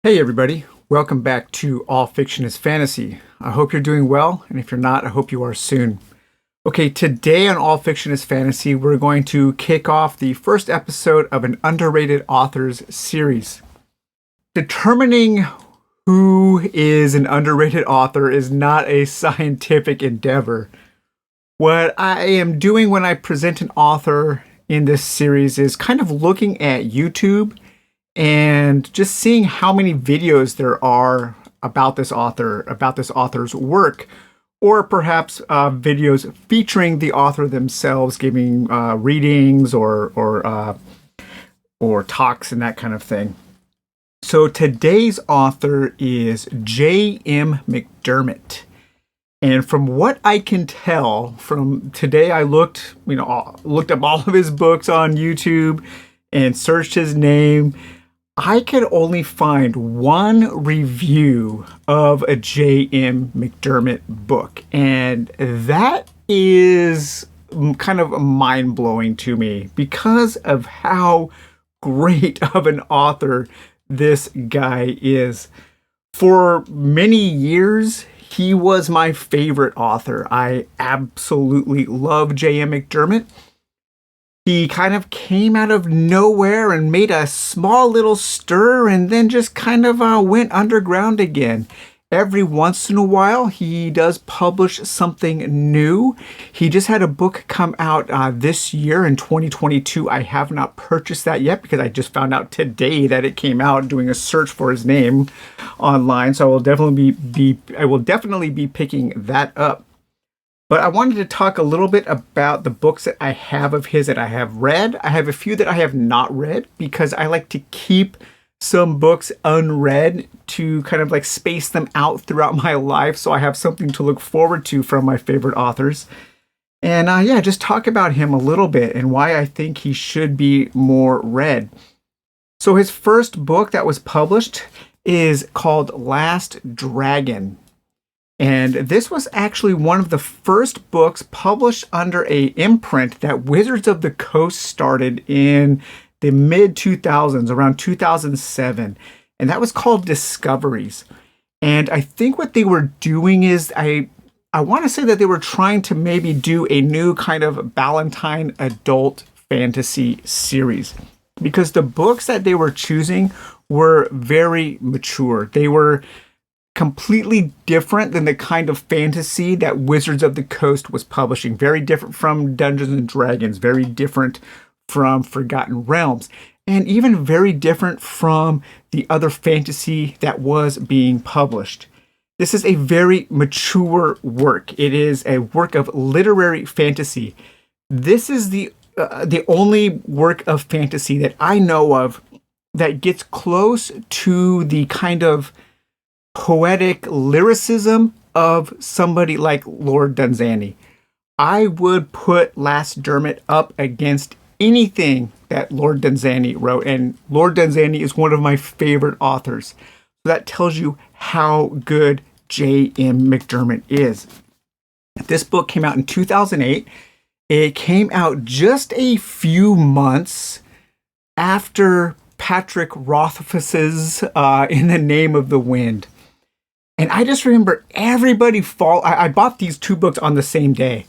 Hey everybody, welcome back to All Fiction is Fantasy. I hope you're doing well, and if you're not, I hope you are soon. Okay, today on All Fiction is Fantasy, we're going to kick off the first episode of an underrated authors series. Determining who is an underrated author is not a scientific endeavor. What I am doing when I present an author in this series is kind of looking at YouTube and just seeing how many videos there are about this author, about this author's work, or perhaps videos featuring the author themselves giving readings or talks and that kind of thing. So today's author is J.M. McDermott. And from what I can tell from today, I looked up all of his books on YouTube and searched his name. I could only find one review of a J.M. McDermott book, and that is kind of mind-blowing to me because of how great of an author this guy is. For many years, he was my favorite author. I absolutely love J.M. McDermott. He kind of came out of nowhere and made a small little stir and then just kind of went underground again. Every once in a while, he does publish something new. He just had a book come out this year in 2022. I have not purchased that yet because I just found out today that it came out doing a search for his name online. So I will definitely be picking that up. But I wanted to talk a little bit about the books that I have of his that I have read. I have a few that I have not read because I like to keep some books unread to kind of like space them out throughout my life so I have something to look forward to from my favorite authors. And just talk about him a little bit and why I think he should be more read. So his first book that was published is called Last Dragon. And this was actually one of the first books published under a imprint that Wizards of the Coast started in the mid-2000s, around 2007. And that was called Discoveries. And I think what they were doing is, I want to say that they were trying to maybe do a new kind of Ballantine adult fantasy series. Because the books that they were choosing were very mature. They were completely different than the kind of fantasy that Wizards of the Coast was publishing. Very different from Dungeons and Dragons, very different from Forgotten Realms, and even very different from the other fantasy that was being published. This is a very mature work. It is a work of literary fantasy. This is the only work of fantasy that I know of that gets close to the kind of poetic lyricism of somebody like Lord Dunsany. I would put Last Dermot up against anything that Lord Dunsany wrote, and Lord Dunsany is one of my favorite authors. So that tells you how good J.M. McDermott is. This book came out in 2008. It came out just a few months after Patrick Rothfuss's In the Name of the Wind. And I just remember everybody I bought these two books on the same day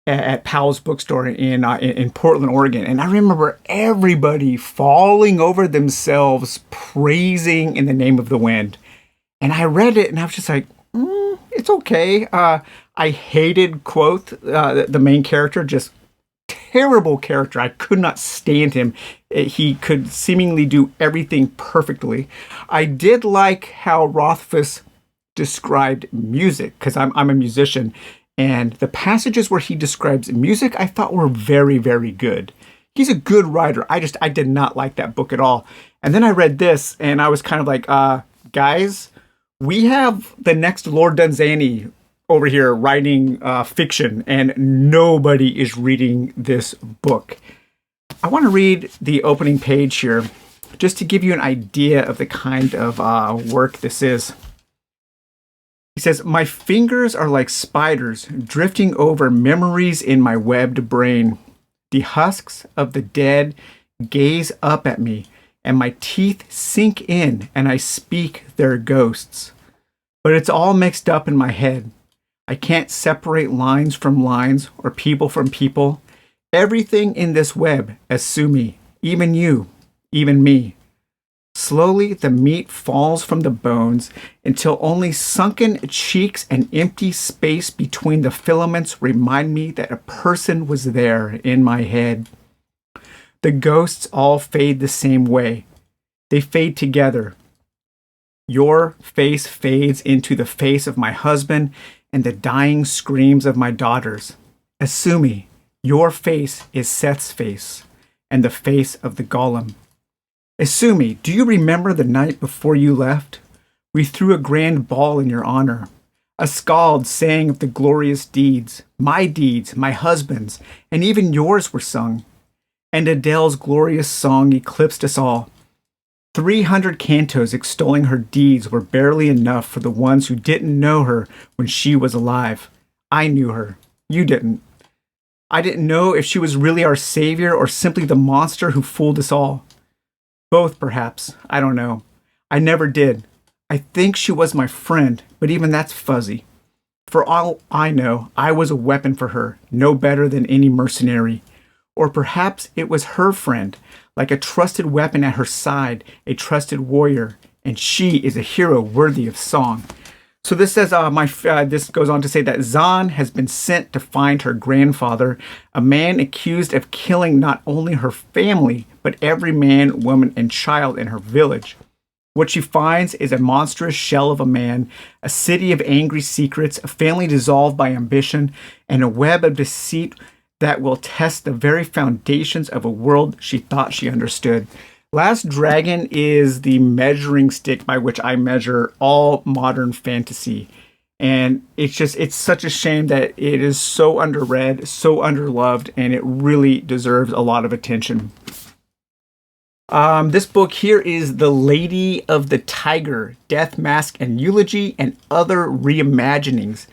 at Powell's bookstore in Portland, Oregon. And I remember everybody falling over themselves, praising In the Name of the Wind. And I read it and I was just like, it's okay. I hated Quoth, the main character, just terrible character. I could not stand him. He could seemingly do everything perfectly. I did like how Rothfuss described music, because I'm a musician, and the passages where he describes music I thought were very, very good. He's a good writer. I did not like that book at all. And then I read this and I was kind of like, guys, we have the next Lord Dunsany over here writing fiction, and nobody is reading this book. I want to read the opening page here just to give you an idea of the kind of work this is. He says, "My fingers are like spiders drifting over memories in my webbed brain. The husks of the dead gaze up at me, and my teeth sink in and I speak their ghosts. But it's all mixed up in my head. I can't separate lines from lines or people from people. Everything in this web, Asumi, even you, even me. Slowly, the meat falls from the bones until only sunken cheeks and empty space between the filaments remind me that a person was there in my head. The ghosts all fade the same way. They fade together. Your face fades into the face of my husband and the dying screams of my daughters. Asumi, your face is Seth's face and the face of the golem. Asumi, do you remember the night before you left? We threw a grand ball in your honor. A skald sang of the glorious deeds, my husband's, and even yours were sung. And Adele's glorious song eclipsed us all. 300 cantos extolling her deeds were barely enough for the ones who didn't know her when she was alive. I knew her. You didn't. I didn't know if she was really our savior or simply the monster who fooled us all. Both, perhaps. I don't know. I never did. I think she was my friend, but even that's fuzzy. For all I know, I was a weapon for her, no better than any mercenary. Or perhaps it was her friend, like a trusted weapon at her side, a trusted warrior, and she is a hero worthy of song. So this says, this goes on to say that Zahn has been sent to find her grandfather, a man accused of killing not only her family, but every man, woman, and child in her village. What she finds is a monstrous shell of a man, a city of angry secrets, a family dissolved by ambition, and a web of deceit that will test the very foundations of a world she thought she understood. Last Dragon is the measuring stick by which I measure all modern fantasy. And it's such a shame that it is so underread, so underloved, and it really deserves a lot of attention. This book here is The Lady of the Tiger, Death, Mask, and Eulogy, and Other Reimaginings.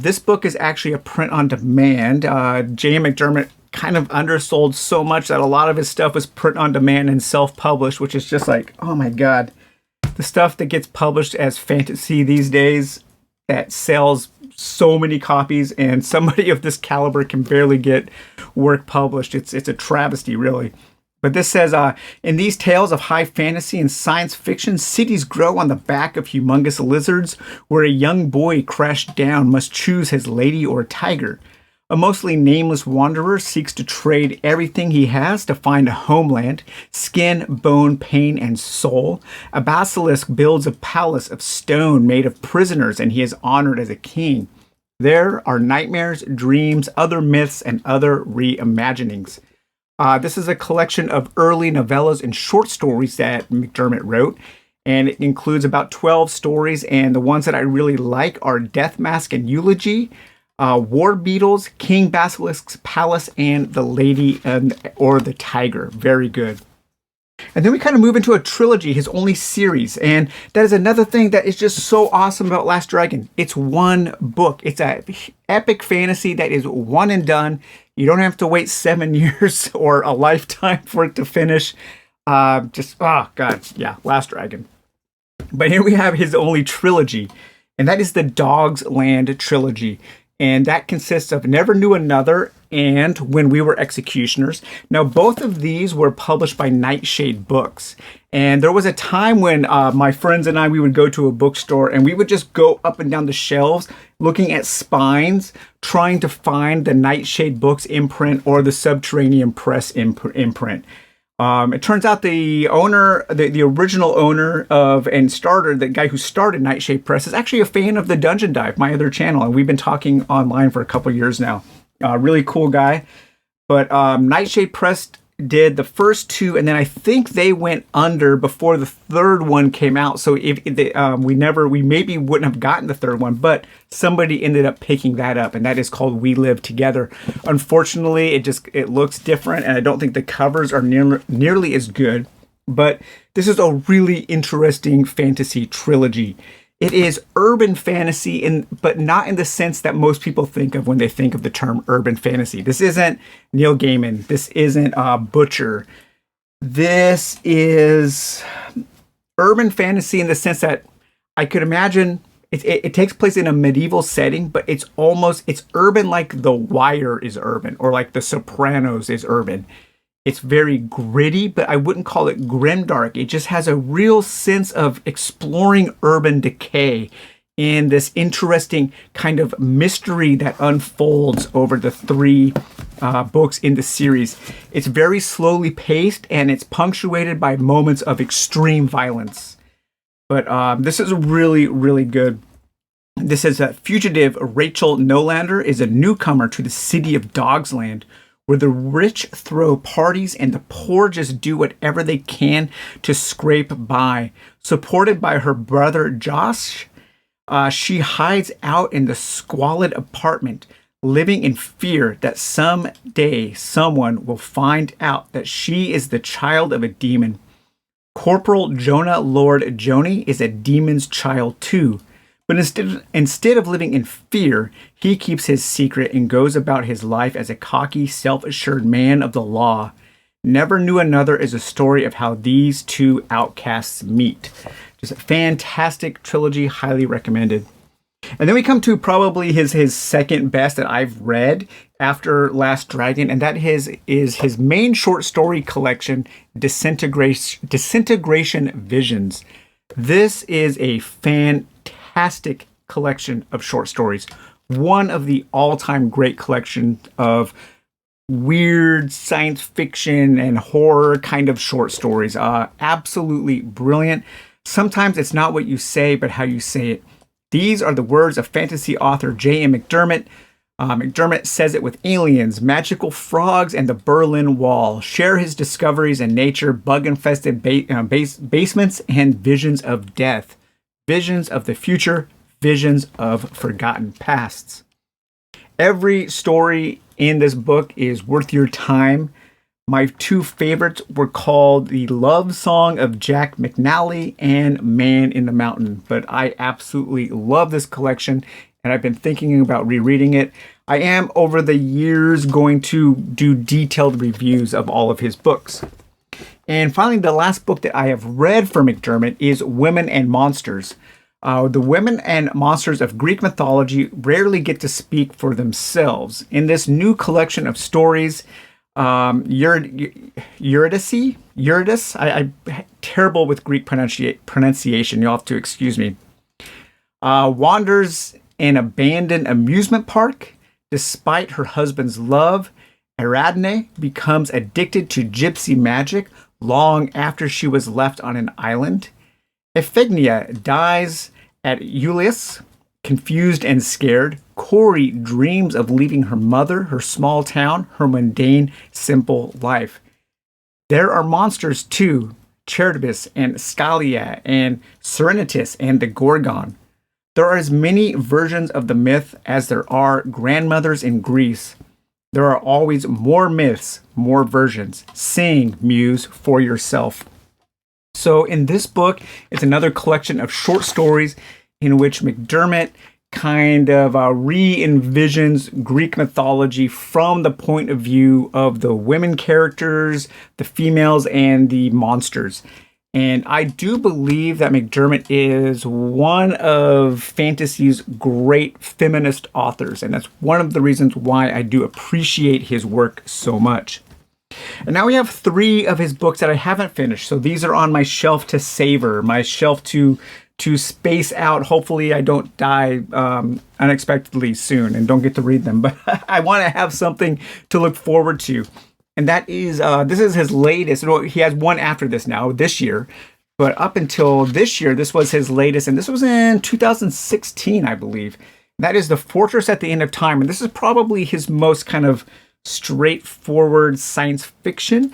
This book is actually a print on demand. J.M. McDermott kind of undersold so much that a lot of his stuff was print on demand and self-published, which is just like, oh my god. The stuff that gets published as fantasy these days that sells so many copies, and somebody of this caliber can barely get work published. It's a travesty, really. But this says, in these tales of high fantasy and science fiction, cities grow on the back of humongous lizards, where a young boy crashed down must choose his lady or tiger. A mostly nameless wanderer seeks to trade everything he has to find a homeland, skin, bone, pain, and soul. A basilisk builds a palace of stone made of prisoners, and he is honored as a king. There are nightmares, dreams, other myths, and other reimaginings. This is a collection of early novellas and short stories that McDermott wrote, and it includes about 12 stories, and the ones that I really like are Death, Mask, and Eulogy, War Beetles, King Basilisk's Palace, and The Lady or the Tiger. Very good. And then we kind of move into a trilogy, his only series, and that is another thing that is just so awesome about Last Dragon. It's one book. It's an epic fantasy that is one and done. You don't have to wait 7 years or a lifetime for it to finish. Oh god, yeah, Last Dragon. But here we have his only trilogy, and that is the Dog's Land trilogy. And that consists of Never Knew Another and When We Were Executioners. Now, both of these were published by Nightshade Books. And there was a time when my friends and I, we would go to a bookstore and we would just go up and down the shelves looking at spines, trying to find the Nightshade Books imprint or the Subterranean Press imprint. It turns out the owner, the original owner of and starter, the guy who started Nightshade Press, is actually a fan of the Dungeon Dive, my other channel, and we've been talking online for a couple years now. Really cool guy. But Nightshade Press did the first two, and then I think they went under before the third one came out. So if we maybe wouldn't have gotten the third one, but somebody ended up picking that up, and that is called We Live Together. Unfortunately, it looks different, and I don't think the covers are nearly as good. But this is a really interesting fantasy trilogy. It is urban fantasy, but not in the sense that most people think of when they think of the term urban fantasy. This isn't Neil Gaiman. This isn't Butcher. This is urban fantasy in the sense that I could imagine it takes place in a medieval setting, but it's urban like The Wire is urban or like The Sopranos is urban. It's very gritty, but I wouldn't call it grimdark. It just has a real sense of exploring urban decay in this interesting kind of mystery that unfolds over the three books in the series. It's very slowly paced and it's punctuated by moments of extreme violence. But this is really, really good. This is that fugitive Rachel Nolander is a newcomer to the city of Dogsland, where the rich throw parties and the poor just do whatever they can to scrape by. Supported by her brother Josh, she hides out in the squalid apartment, living in fear that someday someone will find out that she is the child of a demon. Corporal Jonah Lord Joni is a demon's child too. But instead of living in fear, he keeps his secret and goes about his life as a cocky, self-assured man of the law. Never Knew Another is a story of how these two outcasts meet. Just a fantastic trilogy, highly recommended. And then we come to probably his second best that I've read after Last Dragon, and that is his main short story collection, Disintegration Visions. This is a fantastic collection of short stories. One of the all-time great collections of weird science fiction and horror kind of short stories. Absolutely brilliant. Sometimes it's not what you say, but how you say it. These are the words of fantasy author J.M. McDermott. McDermott says it with aliens, magical frogs, and the Berlin Wall. Share his discoveries in nature, bug-infested basements, and visions of death. Visions of the future, visions of forgotten pasts. Every story in this book is worth your time. My two favorites were called The Love Song of Jack McNally and Man in the Mountain. But I absolutely love this collection, and I've been thinking about rereading it. I am, over the years, going to do detailed reviews of all of his books. And finally, the last book that I have read for McDermott is Women and Monsters. The women and monsters of Greek mythology rarely get to speak for themselves. In this new collection of stories, Eurydice, I'm terrible with Greek pronunciation, you'll have to excuse me, wanders an abandoned amusement park. Despite her husband's love, Ariadne becomes addicted to gypsy magic long after she was left on an island. Iphigenia dies at Eulius. Confused and scared, Corey dreams of leaving her mother, her small town, her mundane, simple life. There are monsters too, Charybdis and Scalia and Serenitus and the Gorgon. There are as many versions of the myth as there are grandmothers in Greece. There are always more myths, more versions. Sing, Muse, for yourself. So in this book, it's another collection of short stories in which McDermott kind of re-envisions Greek mythology from the point of view of the women characters, the females, and the monsters. And I do believe that McDermott is one of fantasy's great feminist authors, and that's one of the reasons why I do appreciate his work so much. And now we have 3 of his books that I haven't finished, so these are on my shelf to savor, my shelf to space out. Hopefully I don't die unexpectedly soon and don't get to read them, but I want to have something to look forward to. And that is, this is his latest. Well, he has one after this now, this year. But up until this year, this was his latest. And this was in 2016, I believe. That is The Fortress at the End of Time. And this is probably his most kind of straightforward science fiction.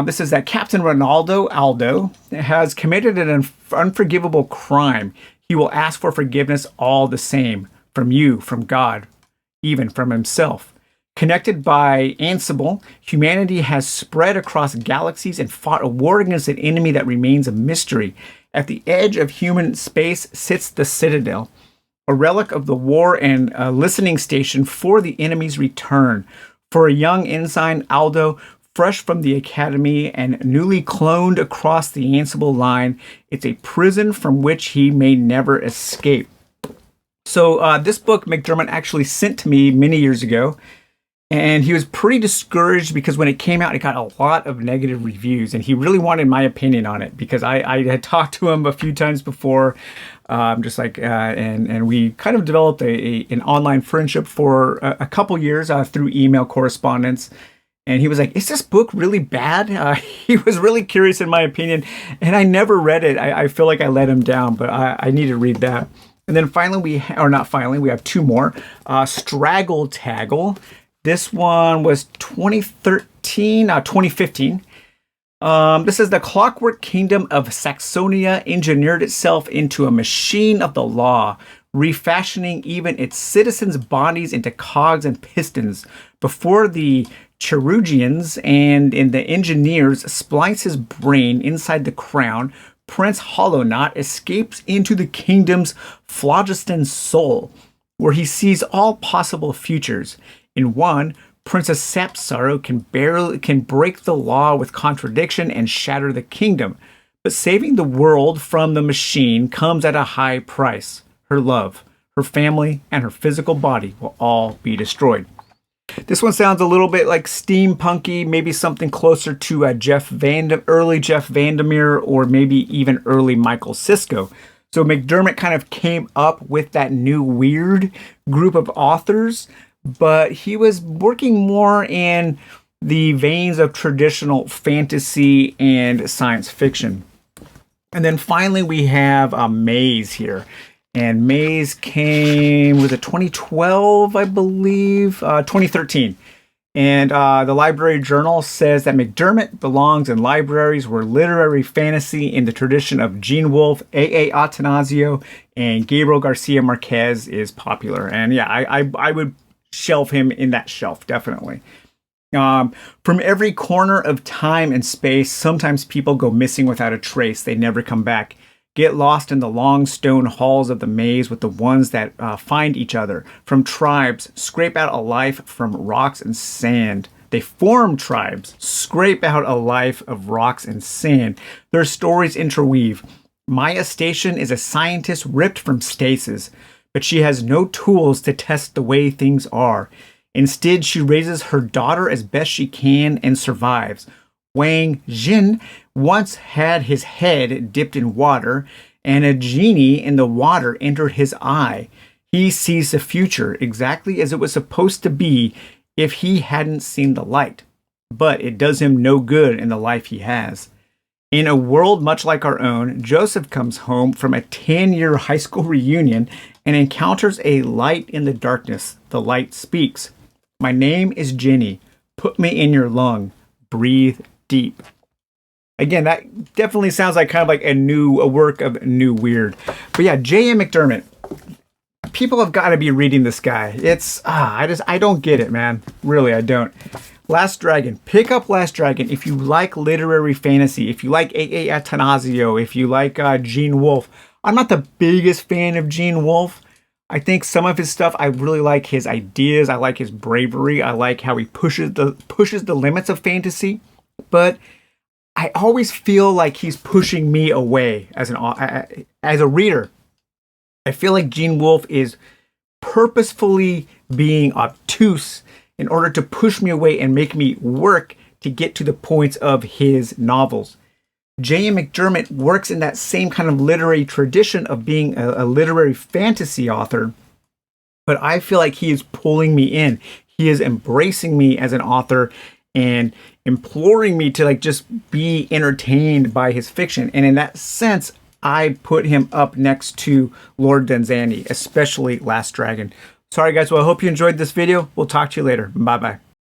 This is that Captain Ronaldo Aldo has committed an unforgivable crime. He will ask for forgiveness all the same, from you, from God, even from himself. Connected by Ansible, humanity has spread across galaxies and fought a war against an enemy that remains a mystery. At the edge of human space sits the Citadel, a relic of the war and a listening station for the enemy's return. For a young ensign, Aldo fresh from the academy and newly cloned across the Ansible line. It's a prison from which he may never escape. So this book McDermott actually sent to me many years ago, and he was pretty discouraged because when it came out, it got a lot of negative reviews, and he really wanted my opinion on it because I had talked to him a few times before, and we kind of developed an online friendship for a couple years through email correspondence. And he was like, "Is this book really bad?" He was really curious in my opinion, and I never read it. I feel like I let him down, but I need to read that. And then finally, we have two more. Straggle Taggle. This one was 2015. This is the Clockwork Kingdom of Saxonia engineered itself into a machine of the law, refashioning even its citizens' bodies into cogs and pistons. Before the Cherugians and in the engineers splice his brain inside the crown, Prince Hollowknot escapes into the kingdom's phlogiston soul, where he sees all possible futures. In one, Princess Sapsarrow can break the law with contradiction and shatter the kingdom. But saving the world from the machine comes at a high price. Her love, her family, and her physical body will all be destroyed. This one sounds a little bit like steampunky, maybe something closer to early Jeff Vandermeer, or maybe even early Michael Sisko. So McDermott kind of came up with that new weird group of authors, but he was working more in the veins of traditional fantasy and science fiction. And then finally we have Maze here. And Maze came, was it 2012, I believe? 2013. And the Library Journal says that McDermott belongs in libraries where literary fantasy in the tradition of Gene Wolfe, A.A. Atanasio, and Gabriel Garcia Marquez is popular. And yeah, I would shelf him in that shelf, definitely. From every corner of time and space, sometimes people go missing without a trace. They never come back. Get lost in the long stone halls of the maze with the ones that find each other. From tribes, scrape out a life from rocks and sand. They form tribes, scrape out a life of rocks and sand. Their stories interweave. Maya Station is a scientist ripped from stasis, but she has no tools to test the way things are. Instead, she raises her daughter as best she can and survives. Wang Jin once had his head dipped in water, and a genie in the water entered his eye. He sees the future exactly as it was supposed to be if he hadn't seen the light, but it does him no good in the life he has. In a world much like our own, Joseph comes home from a 10-year high school reunion and encounters a light in the darkness. The light speaks. "My name is Jenny. Put me in your lung. Breathe deep." Again, that definitely sounds like kind of like a work of new weird. But yeah, J.M. McDermott. People have got to be reading this guy. It's I don't get it, man. Really, I don't. Last Dragon. Pick up Last Dragon if you like literary fantasy, if you like A.A. Atanasio, if you like Gene Wolfe. I'm not the biggest fan of Gene Wolfe. I think some of his stuff, I really like his ideas. I like his bravery. I like how he pushes the limits of fantasy. But I always feel like he's pushing me away as a reader. I feel like Gene Wolfe is purposefully being obtuse in order to push me away and make me work to get to the points of his novels. J.M. McDermott works in that same kind of literary tradition of being a literary fantasy author, but I feel like he is pulling me in. He is embracing me as an author and imploring me to just be entertained by his fiction. And in that sense, I put him up next to Lord Denzani, especially Last Dragon. Sorry guys, well I hope you enjoyed this video. We'll talk to you later. Bye bye.